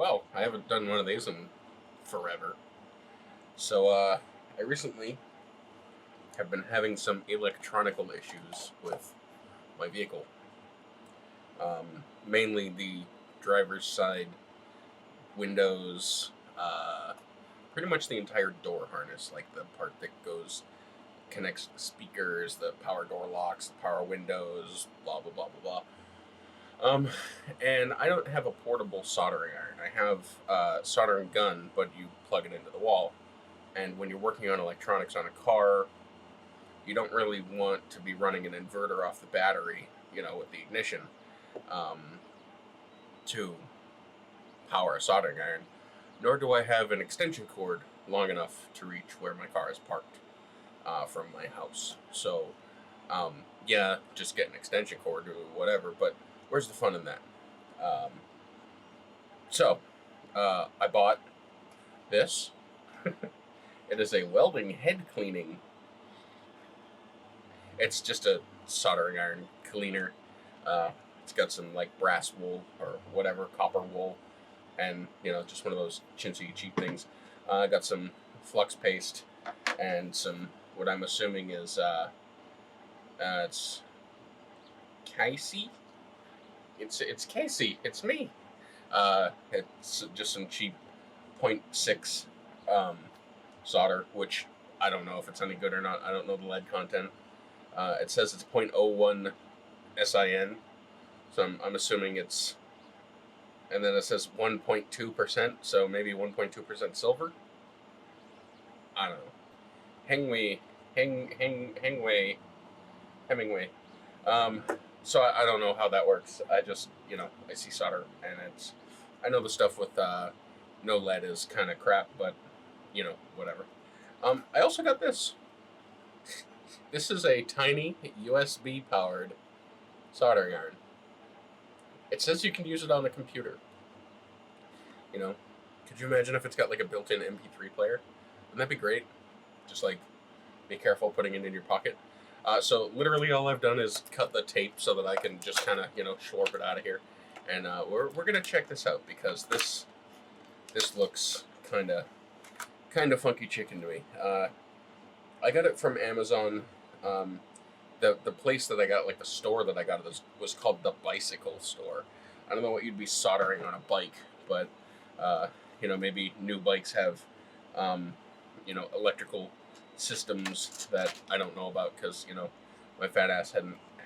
Well, I haven't done one of these in forever. So, I recently have been having some electronical issues with my vehicle. Mainly the driver's side windows, pretty much the entire door harness, like the part that connects the speakers, the power door locks, the power windows, blah, blah, blah, blah, blah. And I don't have a portable soldering iron. I have a soldering gun, but you plug it into the wall. And when you're working on electronics on a car, you don't really want to be running an inverter off the battery, with the ignition, to power a soldering iron. Nor do I have an extension cord long enough to reach where my car is parked from my house. So, just get an extension cord or whatever, but where's the fun in that? I bought this. It is a welding head cleaning. It's just a soldering iron cleaner. It's got some like brass wool or whatever, copper wool, and just one of those chintzy cheap things. I got some flux paste and some what I'm assuming is it's Casey. It's Casey. It's me. It's just some cheap 0.6 solder, which I don't know if it's any good or not. I don't know the lead content. It says it's 0.01 SIN, so I'm assuming it's, and then it says 1.2%, so maybe 1.2% silver. I don't know. Hemingway. So I don't know how that works. I just, I see solder, and I know the stuff with no lead is kind of crap, but, whatever. I also got this. This is a tiny USB-powered soldering iron. It says you can use it on a computer. Could you imagine if it's got like a built-in MP3 player? Wouldn't that be great? Just like, be careful putting it in your pocket. So literally all I've done is cut the tape so that I can just kind of, slurp it out of here. And we're going to check this out because this looks kind of funky chicken to me. I got it from Amazon. The place that I got, like the store that I got it was called the Bicycle Store. I don't know what you'd be soldering on a bike, but maybe new bikes have electrical systems that I don't know about because my fat ass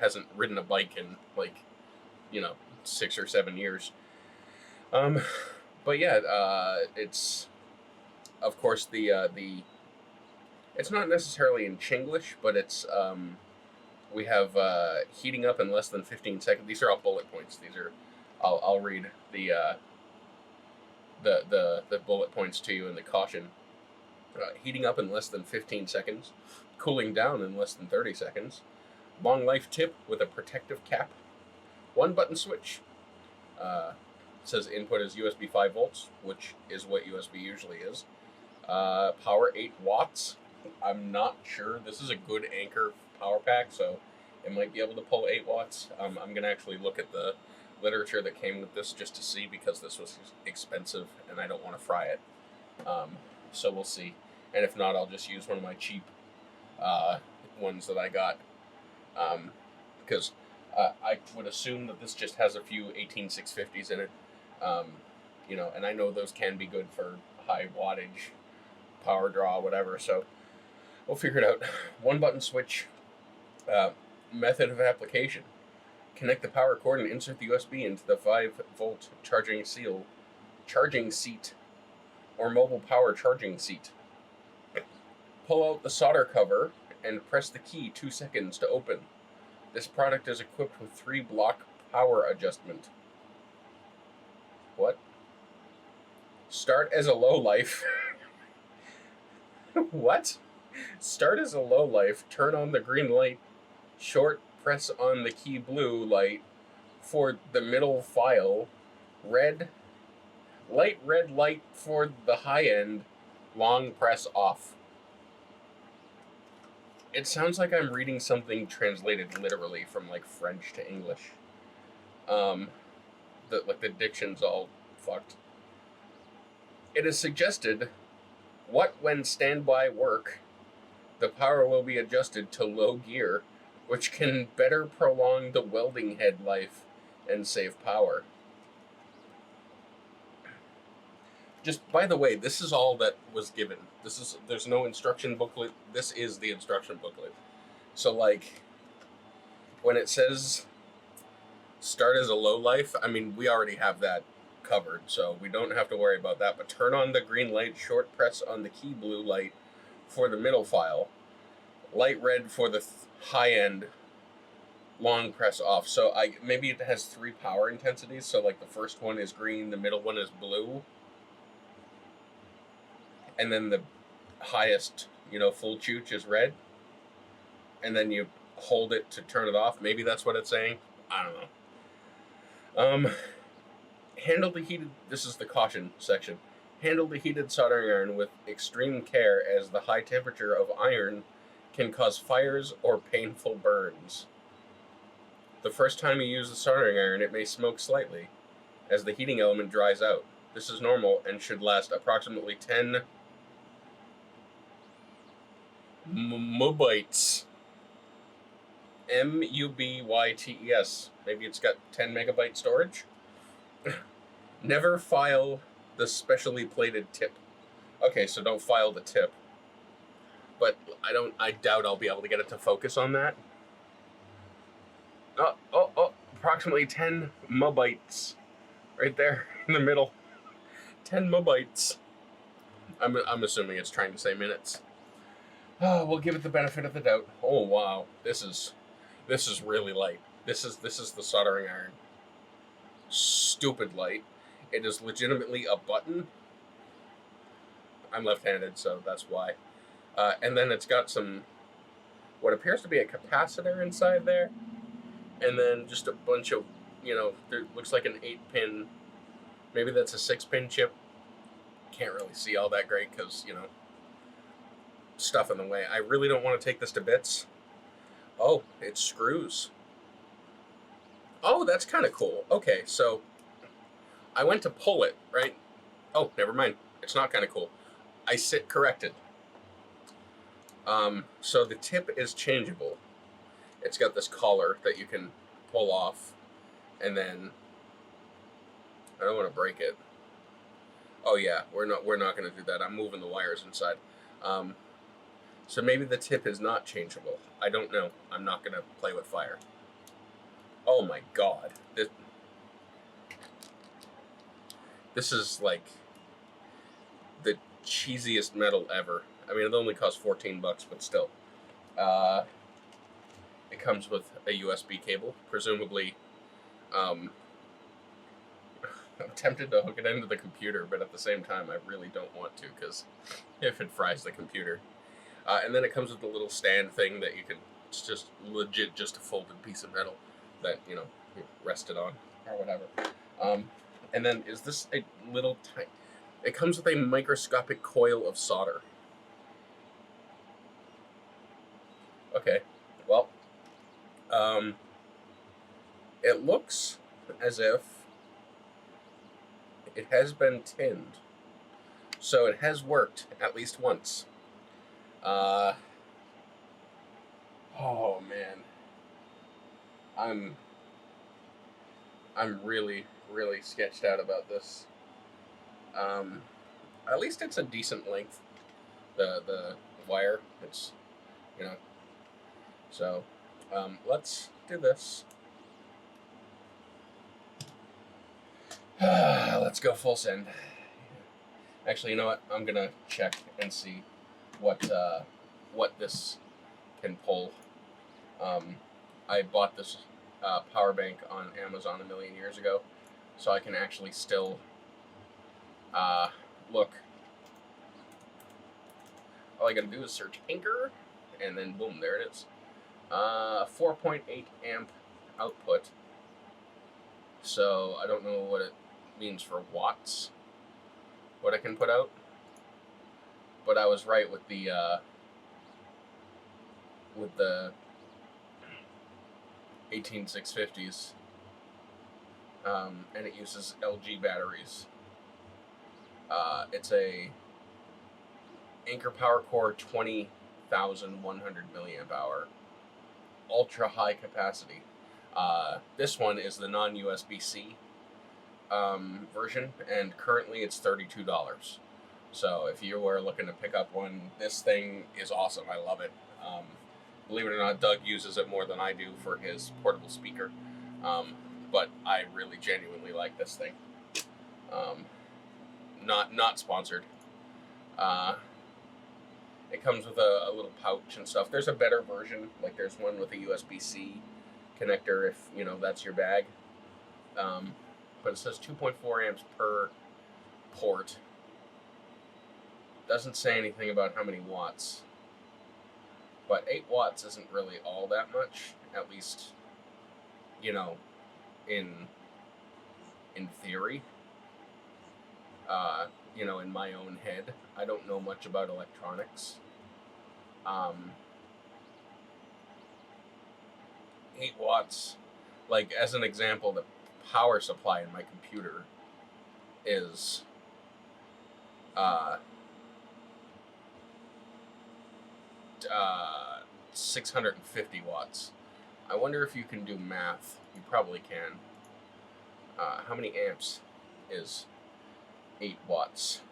hasn't ridden a bike in 6 or 7 years. But yeah, it's of course the it's not necessarily in Chinglish, but it's we have heating up in less than 15 seconds. These are all bullet points. These are I'll read the bullet points to you in the caution. Heating up in less than 15 seconds, cooling down in less than 30 seconds, long life tip with a protective cap, 1 button switch. It says input is USB 5 volts, which is what USB usually is. Power 8 watts. I'm not sure. This is a good Anchor power pack, so it might be able to pull 8 watts. I'm going to actually look at the literature that came with this just to see, because this was expensive and I don't want to fry it. So we'll see. And if not, I'll just use one of my cheap ones that I got. Because I would assume that this just has a few 18650s in it. And I know those can be good for high wattage, power draw, whatever. So we'll figure it out. 1 button switch. Method of application. Connect the power cord and insert the USB into the 5-volt charging seat or mobile power charging seat. Pull out the solder cover and press the key 2 seconds to open. This product is equipped with 3-block power adjustment. What? Start as a low life. What? Start as a low life, turn on the green light, short press on the key blue light for the middle file, red light for the high end, long press off. It sounds like I'm reading something translated literally from like French to English. The diction's all fucked. It is suggested, what when standby work, the power will be adjusted to low gear, which can better prolong the welding head life and save power. Just by the way, this is all that was given. There's no instruction booklet. This is the instruction booklet. So like, when it says start as a low life, I mean, we already have that covered, so we don't have to worry about that. But turn on the green light, short press on the key blue light for the middle file, light red for the high end, long press off. So maybe it has 3 power intensities. So like the first one is green, the middle one is blue, and then the highest, full chooch is red. And then you hold it to turn it off. Maybe that's what it's saying. I don't know. Handle the heated. This is the caution section. Handle the heated soldering iron with extreme care, as the high temperature of iron can cause fires or painful burns. The first time you use the soldering iron, it may smoke slightly as the heating element dries out. This is normal and should last approximately 10 megabytes. MUBYTES. Maybe it's got 10 megabyte storage. Never file the specially plated tip. Okay, so don't file the tip. But I doubt I'll be able to get it to focus on that. Approximately 10 megabytes. Right there in the middle. 10 megabytes. I'm assuming it's trying to say minutes. We'll give it the benefit of the doubt. Oh wow, this is really light. This is the soldering iron. Stupid light. It is legitimately a button. I'm left-handed, so that's why. And then it's got what appears to be a capacitor inside there, and then just a bunch of, there looks like an 8-pin. Maybe that's a 6-pin chip. Can't really see all that great because stuff in the way. I really don't want to take this to bits. Oh, it screws. Oh, that's kind of cool. Okay, so I went to pull it, right? Oh, never mind. It's not kind of cool. I sit corrected. So the tip is changeable. It's got this collar that you can pull off, and then I don't want to break it. Oh yeah, we're not going to do that. I'm moving the wires inside. So maybe the tip is not changeable. I don't know. I'm not going to play with fire. Oh my god. This is like the cheesiest metal ever. I mean, it only costs $14, but still. It comes with a USB cable, presumably. I'm tempted to hook it into the computer, but at the same time, I really don't want to, because if it fries the computer. And then it comes with a little stand thing that you can, it's just legit just a folded piece of metal that, you rest it on, or whatever. And then is this a little tiny, it comes with a microscopic coil of solder. Okay, well, it looks as if it has been tinned. So it has worked at least once. Oh man. I'm really sketched out about this. At least it's a decent length. The wire, it's, so let's do this. Let's go full send. Actually, you know what? I'm gonna check and see what this can pull. I bought this power bank on Amazon a million years ago, so I can actually still look. All I gotta do is search Anchor, and then boom, there it is. 4.8 amp output. So I don't know what it means for watts, what I can put out, but I was right with the 18650s, and it uses LG batteries. It's a Anchor Power Core 20,100 milliamp hour, ultra high capacity. This one is the non-USB-C version, and currently it's $32. So if you are looking to pick up one, this thing is awesome. I love it. Believe it or not, Doug uses it more than I do for his portable speaker. But I really genuinely like this thing. Not sponsored. It comes with a little pouch and stuff. There's a better version. Like there's one with a USB-C connector if, you know, that's your bag. But it says 2.4 amps per port. Doesn't say anything about how many watts. But 8 watts isn't really all that much, at least, you know, in theory. You know, in my own head. I don't know much about electronics. 8 watts, like as an example, the power supply in my computer is 650 watts. I wonder if you can do math. You probably can. How many amps is 8 watts?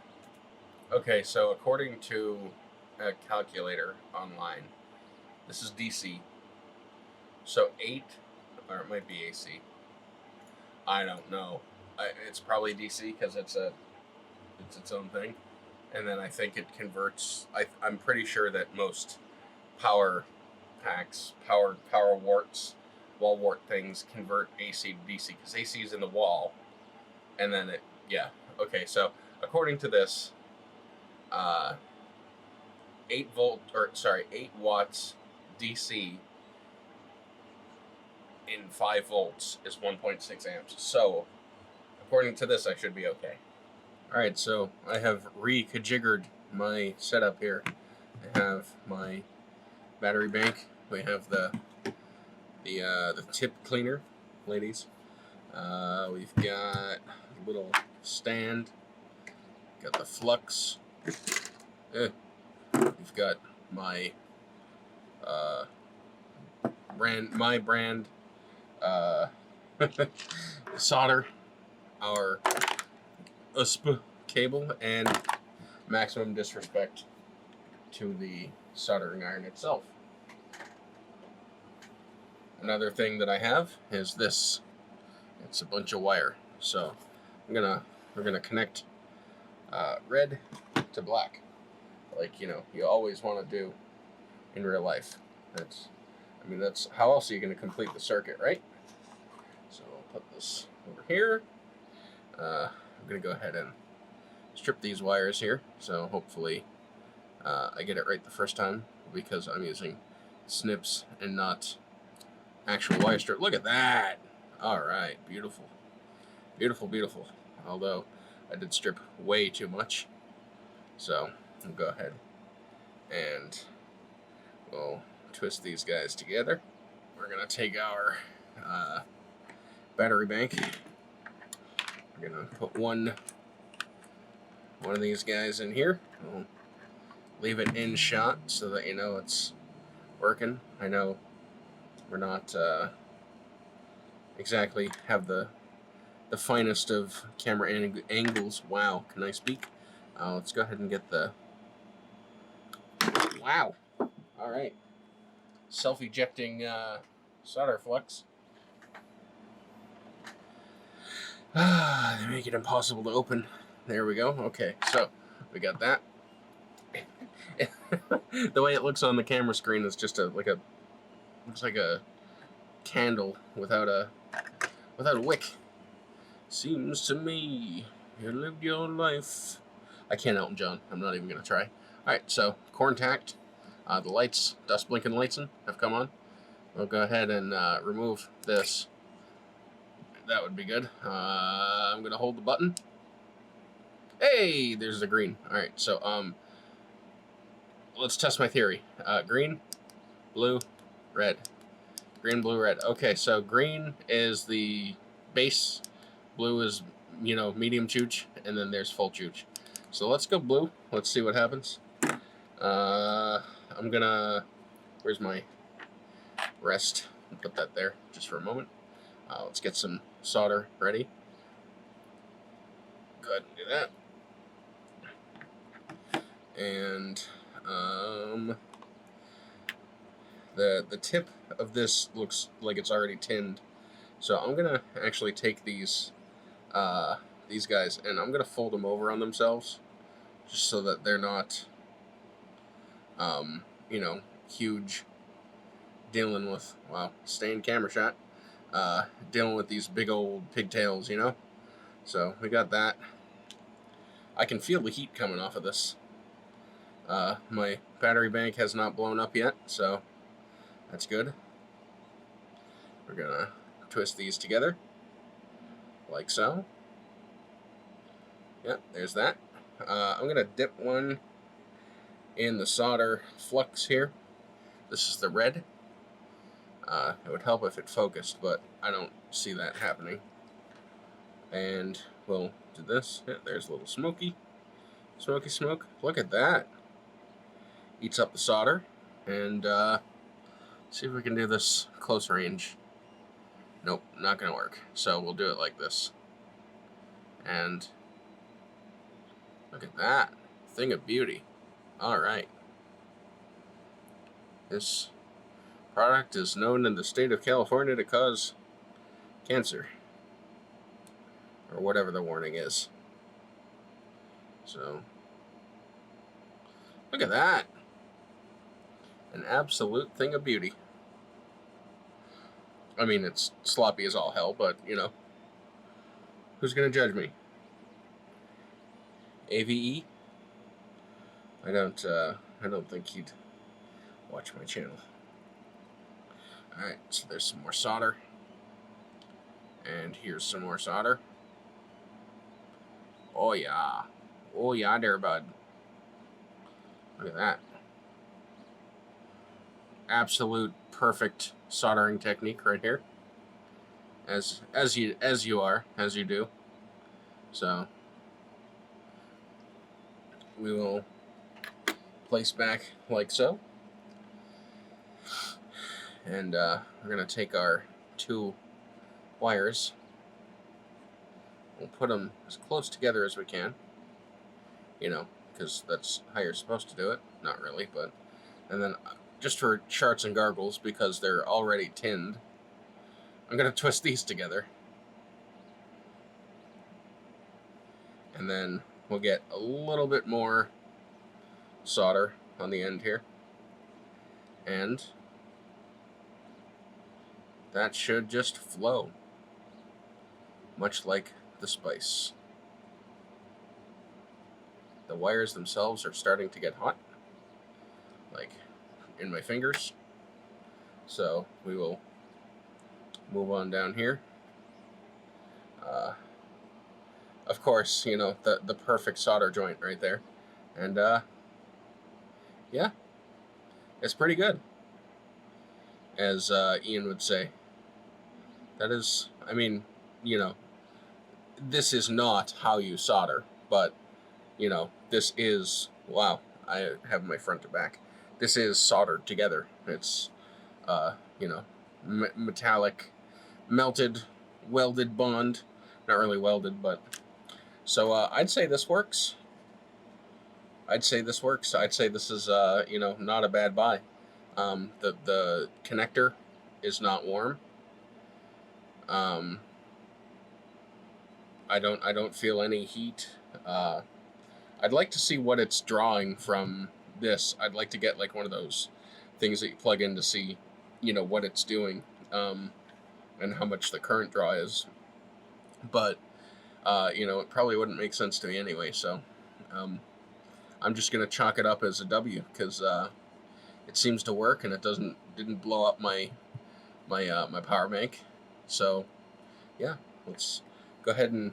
Okay, so according to a calculator online, this is DC. So 8, or it might be AC. I don't know. It's probably DC because it's its own thing. And then I think it converts. I'm pretty sure that most power packs, power warts, wall wart things convert AC to DC because AC is in the wall, and then yeah. Okay, so according to this, 8 watts DC in 5 volts is 1.6 amps. So according to this, I should be okay. All right, so I have reconfigured my setup here. I have my battery bank. We have the tip cleaner, ladies. We've got a little stand. Got the flux. We've got my brand solder, our USB cable, and maximum disrespect to the soldering iron itself. Another thing that I have is this. It's a bunch of wire. So we're gonna connect red to black, like, you know, you always want to do in real life. That's how else are you going to complete the circuit, right? So I'll put this over here. I'm going to go ahead and strip these wires here, so hopefully I get it right the first time, because I'm using snips and not actual wire strip. Look at that! Alright, beautiful. Beautiful, beautiful. Although I did strip way too much. So I'll go ahead and we'll twist these guys together. We're going to take our battery bank. We're going to put one of these guys in here. We'll leave it in shot so that you know it's working. I know we're not exactly have the finest of camera angles. Wow, can I speak? Let's go ahead and get the... Wow! Alright. Self-ejecting solder flux. They make it impossible to open. There we go. Okay, so we got that. The way it looks on the camera screen is just looks like a candle without a wick. Seems to me you lived your life. I can't Elton John. I'm not even gonna try. Alright, so contact. The lights, dust blinking lights have come on. We'll go ahead and remove this. That would be good. I'm gonna hold the button. Hey, there's the green. Alright, so let's test my theory. Green, blue, red. Green, blue, red. Okay, so green is the base, blue is, you know, medium chooch, and then there's full chooch. So let's go blue. Let's see what happens. I'm gonna, where's my rest? I'll put that there just for a moment. Let's get some solder ready. Go ahead and do that. And the tip of this looks like it's already tinned. So I'm gonna actually take these guys and I'm gonna fold them over on themselves, just so that they're not, you know, huge, dealing with, wow, stay in camera shot, dealing with these big old pigtails, you know? So we got that. I can feel the heat coming off of this. My battery bank has not blown up yet, so that's good. We're gonna twist these together, like so. Yep, there's that. I'm gonna dip one in the solder flux here. This is the red. It would help if it focused, but I don't see that happening. And we'll do this. Yeah, there's a little smoky smoke. Look at that. Eats up the solder. And see if we can do this close range. Nope, not gonna work. So we'll do it like this. And look at that. Thing of beauty. Alright. This product is known in the state of California to cause cancer, or whatever the warning is. So, look at that. An absolute thing of beauty. I mean, it's sloppy as all hell, but, you know, who's gonna judge me? AVE? I don't think he'd watch my channel. Alright, so there's some more solder. And here's some more solder. Oh yeah. Oh yeah there, bud. Look at that. Absolute perfect soldering technique right here. As you do. So we will place back like so. And we're gonna take our two wires. We'll put them as close together as we can. You know, because that's how you're supposed to do it. Not really, but. And then, just for charts and gargles, because they're already tinned, I'm gonna twist these together. And then we'll get a little bit more solder on the end here. And that should just flow, much like the spice. The wires themselves are starting to get hot, like in my fingers. So we will move on down here. Of course, you know, the perfect solder joint right there. And yeah, it's pretty good, as Ian would say. That is, I mean, you know, this is not how you solder, but, you know, this is, wow, I have my front to back. This is soldered together. It's, you know, metallic, melted, welded bond. Not really welded, but. So I'd say this works. I'd say this is, you know, not a bad buy. The connector is not warm. I don't feel any heat. I'd like to see what it's drawing from this. I'd like to get like one of those things that you plug in to see, you know, what it's doing, and how much the current draw is. But you know, it probably wouldn't make sense to me anyway. So I'm just gonna chalk it up as a W, because it seems to work and it didn't blow up my power bank. So yeah, let's go ahead and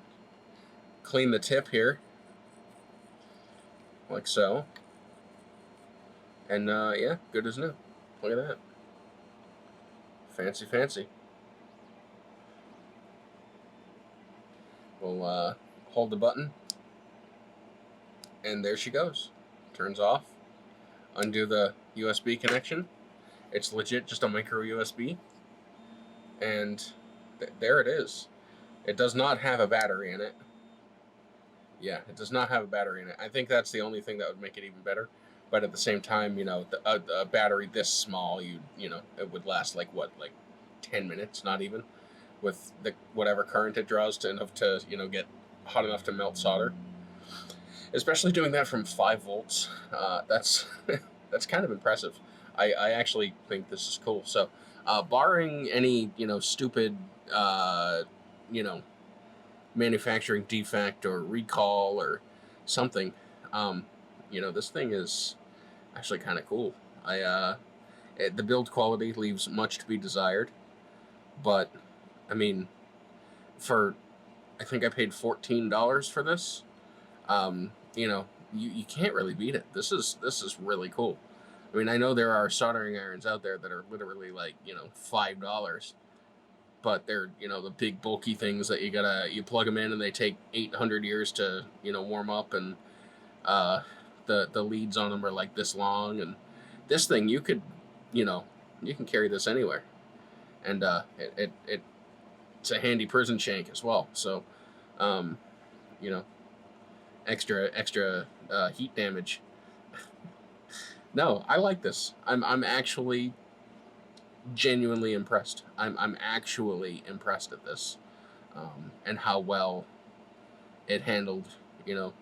clean the tip here, like so. And yeah, good as new. Look at that. Fancy, fancy. We'll hold the button. And there she goes. Turns off. Undo the USB connection. It's legit just a micro USB. And there it is. It does not have a battery in it. Yeah, it does not have a battery in it. I think that's the only thing that would make it even better. But at the same time, you know, a battery this small, you know, it would last like 10 minutes, not even, with the whatever current it draws to enough to, you know, get hot enough to melt solder. Especially doing that from 5 volts, that's that's kind of impressive. I actually think this is cool. So, barring any, you know, stupid, you know, manufacturing defect or recall or something, you know, this thing is actually kind of cool. The build quality leaves much to be desired, but I mean, I think I paid $14 for this. You know, you can't really beat it. This is really cool. I mean, I know there are soldering irons out there that are literally like, you know, $5, but they're, you know, the big bulky things that you plug them in and they take 800 years to, you know, warm up, and the leads on them are like this long, and this thing you can carry this anywhere, and it's a handy prison shank as well. So, you know, extra heat damage. No, I like this. I'm actually genuinely impressed. I'm actually impressed at this, and how well it handled. You know,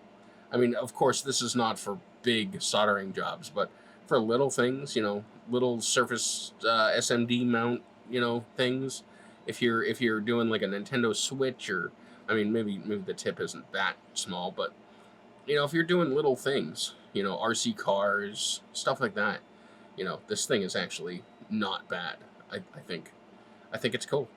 I mean, of course, this is not for big soldering jobs, but for little things, you know, little surface SMD mount, you know, things. If you're doing like a Nintendo Switch, or I mean, maybe the tip isn't that small, but you know, if you're doing little things, you know, RC cars, stuff like that, you know, this thing is actually not bad. I think it's cool.